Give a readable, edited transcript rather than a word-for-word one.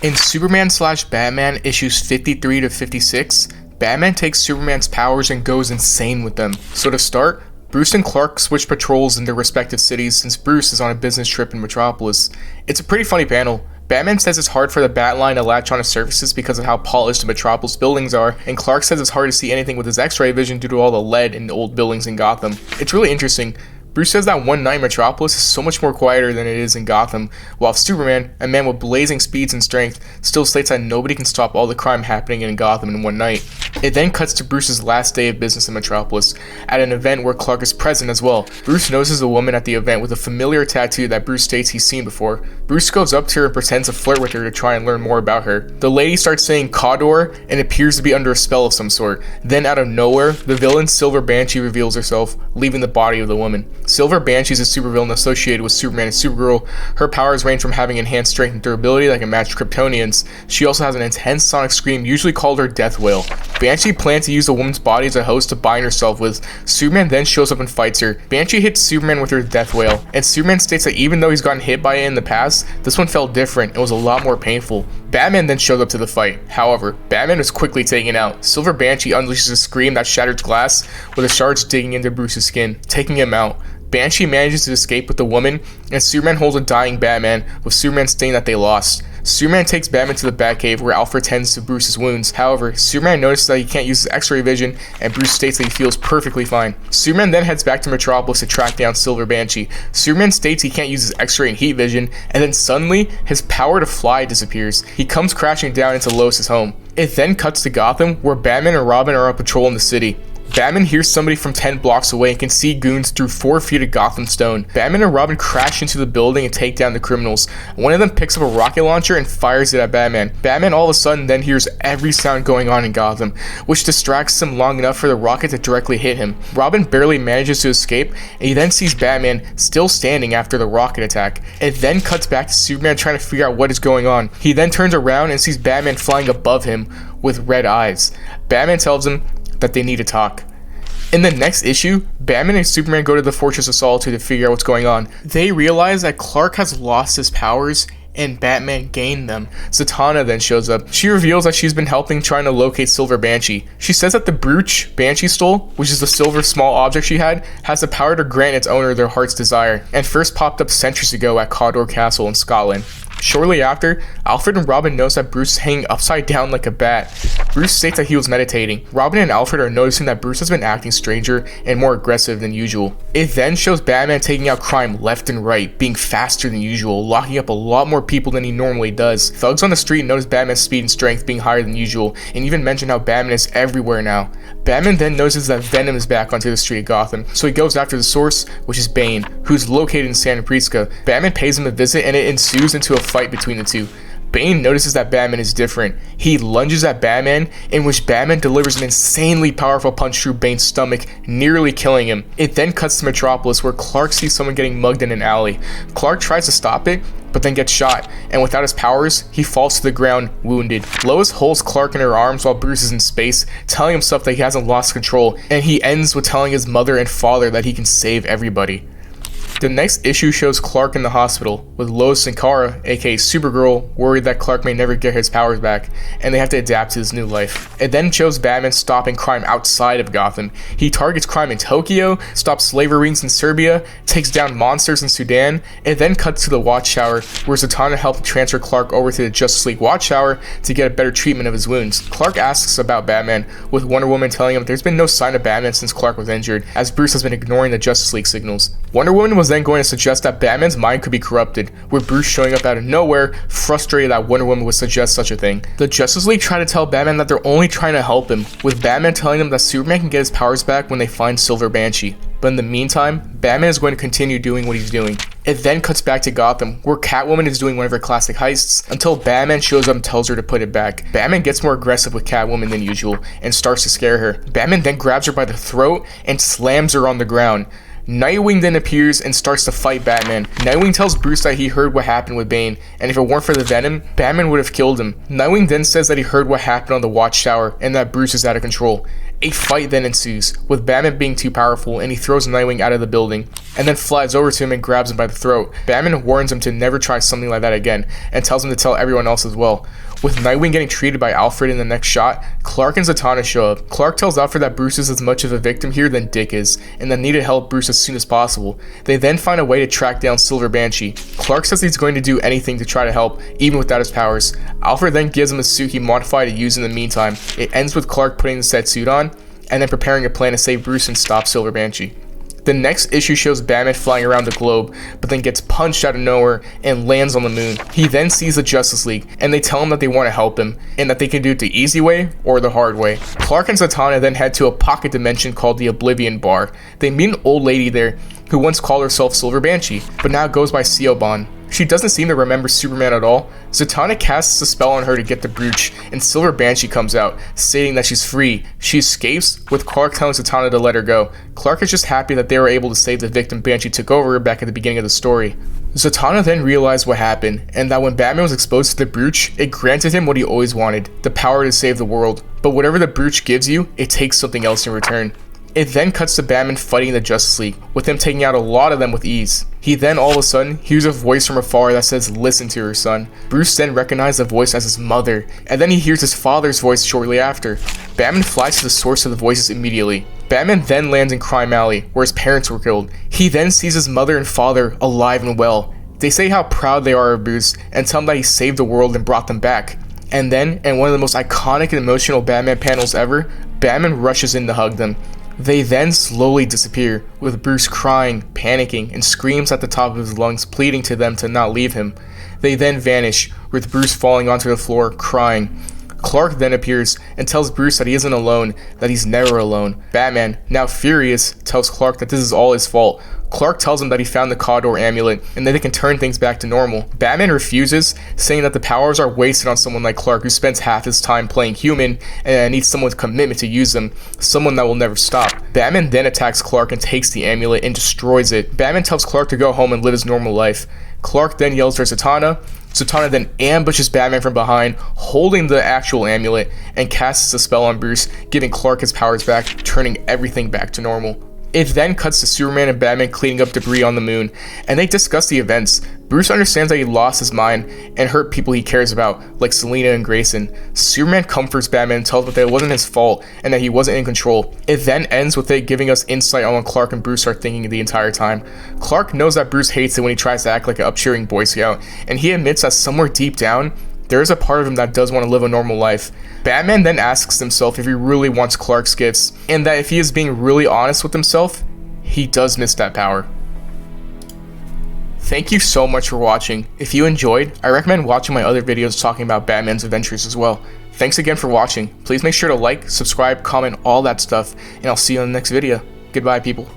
In Superman slash Batman issues 53 to 56, Batman takes Superman's powers and goes insane with them. So to start, Bruce and Clark switch patrols in their respective cities since Bruce is on a business trip in Metropolis. It's a pretty funny panel. Batman says it's hard for the Batline to latch onto surfaces because of how polished the Metropolis buildings are, and Clark says it's hard to see anything with his X-ray vision due to all the lead in the old buildings in Gotham. It's really interesting. Bruce says that one night Metropolis is so much more quieter than it is in Gotham, while Superman, a man with blazing speeds and strength, still states that nobody can stop all the crime happening in Gotham in one night. It then cuts to Bruce's last day of business in Metropolis, at an event where Clark is present as well. Bruce notices a woman at the event with a familiar tattoo that Bruce states he's seen before. Bruce goes up to her and pretends to flirt with her to try and learn more about her. The lady starts saying Cawdor and appears to be under a spell of some sort. Then out of nowhere, the villain Silver Banshee reveals herself, leaving the body of the woman. Silver Banshee is a supervillain associated with Superman and Supergirl. Her powers range from having enhanced strength and durability that can match Kryptonians. She also has an intense sonic scream, usually called her death wail. Banshee plans to use the woman's body as a host to bind herself with. Superman then shows up and fights her. Banshee hits Superman with her death wail, and Superman states that even though he's gotten hit by it in the past, this one felt different and was a lot more painful. Batman then shows up to the fight. However, Batman is quickly taken out. Silver Banshee unleashes a scream that shatters glass, with the shards digging into Bruce's skin, taking him out. Banshee manages to escape with the woman, and Superman holds a dying Batman, with Superman stating that they lost. Superman takes Batman to the Batcave where Alfred tends to Bruce's wounds. However, Superman notices that he can't use his X-ray vision, and Bruce states that he feels perfectly fine. Superman then heads back to Metropolis to track down Silver Banshee. Superman states he can't use his X-ray and heat vision, and then suddenly, his power to fly disappears. He comes crashing down into Lois's home. It then cuts to Gotham, where Batman and Robin are on patrol in the city. Batman hears somebody from 10 blocks away and can see goons through 4 feet of Gotham stone. Batman and Robin crash into the building and take down the criminals. One of them picks up a rocket launcher and fires it at Batman. Batman all of a sudden then hears every sound going on in Gotham, which distracts him long enough for the rocket to directly hit him. Robin barely manages to escape, and he then sees Batman still standing after the rocket attack. It then cuts back to Superman trying to figure out what is going on. He then turns around and sees Batman flying above him with red eyes. Batman tells him that they need to talk. In the next issue, Batman and Superman go to the Fortress of Solitude to figure out what's going on. They realize that Clark has lost his powers and Batman gained them. Zatanna then shows up. She reveals that she's been helping trying to locate Silver Banshee. She says that the brooch Banshee stole, which is the silver small object she had, has the power to grant its owner their heart's desire, and first popped up centuries ago at Cawdor Castle in Scotland. Shortly after, Alfred and Robin notice that Bruce is hanging upside down like a bat. Bruce states that he was meditating. Robin and Alfred are noticing that Bruce has been acting stranger and more aggressive than usual. It then shows Batman taking out crime left and right, being faster than usual, locking up a lot more people than he normally does. Thugs on the street notice Batman's speed and strength being higher than usual, and even mention how Batman is everywhere now. Batman then notices that Venom is back onto the street of Gotham, so he goes after the source, which is Bane, who's located in Santa Prisca. Batman pays him a visit, and it ensues into a fight between the two. Bane notices that Batman is different. He lunges at Batman, in which Batman delivers an insanely powerful punch through Bane's stomach, nearly killing him. It then cuts to Metropolis, where Clark sees someone getting mugged in an alley. Clark tries to stop it, but then gets shot, and without his powers, he falls to the ground, wounded. Lois holds Clark in her arms while Bruce is in space, telling himself that he hasn't lost control, and he ends with telling his mother and father that he can save everybody. The next issue shows Clark in the hospital, with Lois and Kara, aka Supergirl, worried that Clark may never get his powers back, and they have to adapt to his new life. It then shows Batman stopping crime outside of Gotham. He targets crime in Tokyo, stops slavery rings in Serbia, takes down monsters in Sudan. It then cuts to the Watchtower, where Zatanna helped transfer Clark over to the Justice League Watchtower to get a better treatment of his wounds. Clark asks about Batman, with Wonder Woman telling him there's been no sign of Batman since Clark was injured, as Bruce has been ignoring the Justice League signals. Wonder Woman was then going to suggest that Batman's mind could be corrupted, with Bruce showing up out of nowhere, frustrated that Wonder Woman would suggest such a thing. The Justice League try to tell Batman that they're only trying to help him, with Batman telling them that Superman can get his powers back when they find Silver Banshee. But in the meantime, Batman is going to continue doing what he's doing. It then cuts back to Gotham, where Catwoman is doing one of her classic heists, until Batman shows up and tells her to put it back. Batman gets more aggressive with Catwoman than usual, and starts to scare her. Batman then grabs her by the throat and slams her on the ground. Nightwing then appears and starts to fight Batman. Nightwing tells Bruce that he heard what happened with Bane, and if it weren't for the venom, Batman would have killed him. Nightwing then says that he heard what happened on the Watchtower, and that Bruce is out of control. A fight then ensues, with Batman being too powerful, and he throws Nightwing out of the building, and then flies over to him and grabs him by the throat. Batman warns him to never try something like that again, and tells him to tell everyone else as well. With Nightwing getting treated by Alfred in the next shot, Clark and Zatanna show up. Clark tells Alfred that Bruce is as much of a victim here than Dick is, and that needed help Bruce as soon as possible. They then find a way to track down Silver Banshee. Clark says he's going to do anything to try to help, even without his powers. Alfred then gives him a suit he modified to use in the meantime. It ends with Clark putting the said suit on, and then preparing a plan to save Bruce and stop Silver Banshee. The next issue shows Batman flying around the globe, but then gets punched out of nowhere and lands on the moon. He then sees the Justice League, and they tell him that they want to help him, and that they can do it the easy way or the hard way. Clark and Zatanna then head to a pocket dimension called the Oblivion Bar. They meet an old lady there who once called herself Silver Banshee, but now goes by Siobhan. She doesn't seem to remember Superman at all. Zatanna casts a spell on her to get the brooch, and Silver Banshee comes out, stating that she's free. She escapes, with Clark telling Zatanna to let her go. Clark is just happy that they were able to save the victim Banshee took over back at the beginning of the story. Zatanna then realized what happened, and that when Batman was exposed to the brooch, it granted him what he always wanted, the power to save the world. But whatever the brooch gives you, it takes something else in return. It then cuts to Batman fighting the Justice League, with him taking out a lot of them with ease. He then all of a sudden hears a voice from afar that says, "Listen to her, son." Bruce then recognizes the voice as his mother, and then he hears his father's voice shortly after. Batman flies to the source of the voices immediately. Batman then lands in Crime Alley, where his parents were killed. He then sees his mother and father alive and well. They say how proud they are of Bruce, and tell him that he saved the world and brought them back. And then, in one of the most iconic and emotional Batman panels ever, Batman rushes in to hug them. They then slowly disappear, with Bruce crying, panicking, and screams at the top of his lungs, pleading to them to not leave him. They then vanish, with Bruce falling onto the floor, crying. Clark then appears and tells Bruce that he isn't alone, that he's never alone. Batman, now furious, tells Clark that this is all his fault. Clark tells him that he found the Condor amulet and that they can turn things back to normal. Batman refuses, saying that the powers are wasted on someone like Clark, who spends half his time playing human and needs someone with commitment to use them, someone that will never stop. Batman then attacks Clark and takes the amulet and destroys it. Batman tells Clark to go home and live his normal life. Clark then yells for Zatanna. Zatanna then ambushes Batman from behind, holding the actual amulet, and casts a spell on Bruce, giving Clark his powers back, turning everything back to normal. It then cuts to Superman and Batman cleaning up debris on the moon, and they discuss the events. Bruce understands that he lost his mind and hurt people he cares about, like Selina and Grayson. Superman comforts Batman and tells him that it wasn't his fault and that he wasn't in control. It then ends with it giving us insight on what Clark and Bruce are thinking the entire time. Clark knows that Bruce hates it when he tries to act like an up-cheering Boy Scout, and he admits that somewhere deep down, there is a part of him that does want to live a normal life. Batman then asks himself if he really wants Clark's gifts, and that if he is being really honest with himself, he does miss that power. Thank you so much for watching. If you enjoyed, I recommend watching my other videos talking about Batman's adventures as well. Thanks again for watching. Please make sure to like, subscribe, comment, all that stuff, and I'll see you in the next video. Goodbye, people.